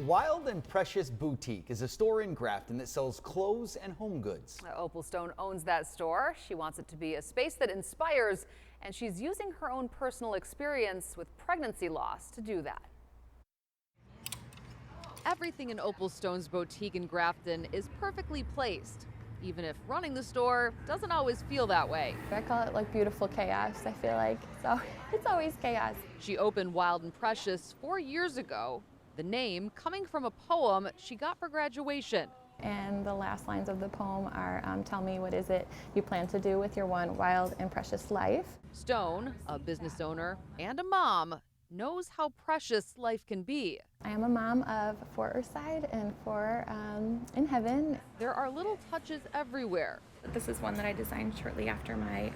Wild and Precious Boutique is a store in Grafton that sells clothes and home goods. Opal Stone owns that store. She wants it to be a space that inspires, and she's using her own personal experience with pregnancy loss to do that. Everything in Opal Stone's boutique in Grafton is perfectly placed, even if running the store doesn't always feel that way. I call it like beautiful chaos. I feel like it's always chaos. She opened Wild and Precious 4 years ago, the name coming from a poem she got for graduation. And the last lines of the poem are, tell me, what is it you plan to do with your one wild and precious life? Stone, a business owner and a mom, knows how precious life can be. I am a mom of 4 Earthside and 4 in heaven. There are little touches everywhere. This is one that I designed shortly after my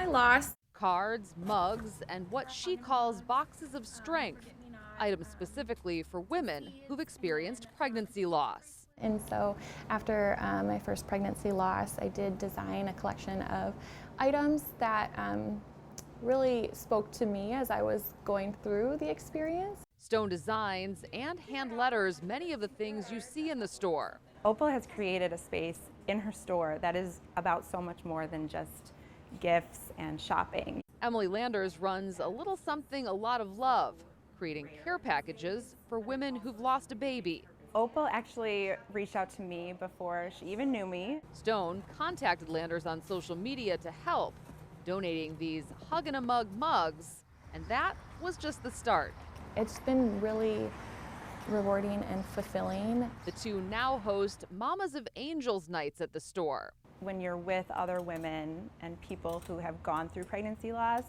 loss. Cards, mugs, and what she calls boxes of strength. Items specifically for women who've experienced pregnancy loss. And so after my first pregnancy loss, I did design a collection of items that really spoke to me as I was going through the experience. Stone designs and hand letters many of the things you see in the store. Opal has created a space in her store that is about so much more than just gifts and shopping. Emily Landers runs a little something a lot of love, creating care packages for women who've lost a baby. Opal actually reached out to me before she even knew me. Stone contacted Landers on social media to help, donating these Hug in a Mug mugs, and that was just the start. It's been really rewarding and fulfilling. The two now host Mamas of Angels nights at the store. When you're with other women and people who have gone through pregnancy loss,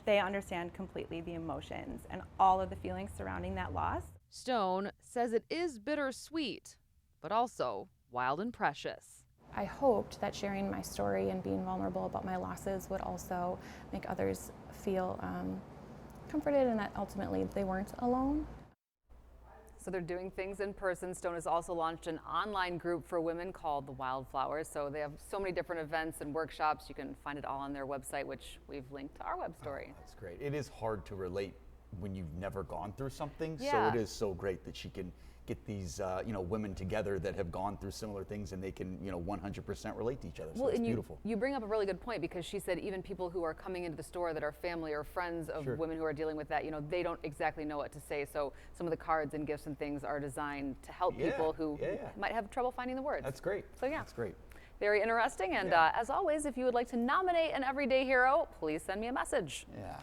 they understand completely the emotions and all of the feelings surrounding that loss. Stone says it is bittersweet, but also wild and precious. I hoped that sharing my story and being vulnerable about my losses would also make others feel comforted and that ultimately they weren't alone. So they're doing things in person. Stone has also launched an online group for women called the Wildflowers. So they have so many different events and workshops. You can find it all on their website, which we've linked to our web story. Oh, that's great. It is hard to relate when you've never gone through something. Yeah. So it is so great that she can get these women together that have gone through similar things, and they can 100% relate to each other. So it's beautiful. You bring up a really good point, because she said even people who are coming into the store that are family or friends of women who are dealing with that, they don't exactly know what to say. So some of the cards and gifts and things are designed to help people who might have trouble finding the words. That's great. So yeah, that's great. Very interesting. And as always, if you would like to nominate an everyday hero, please send me a message. Yeah.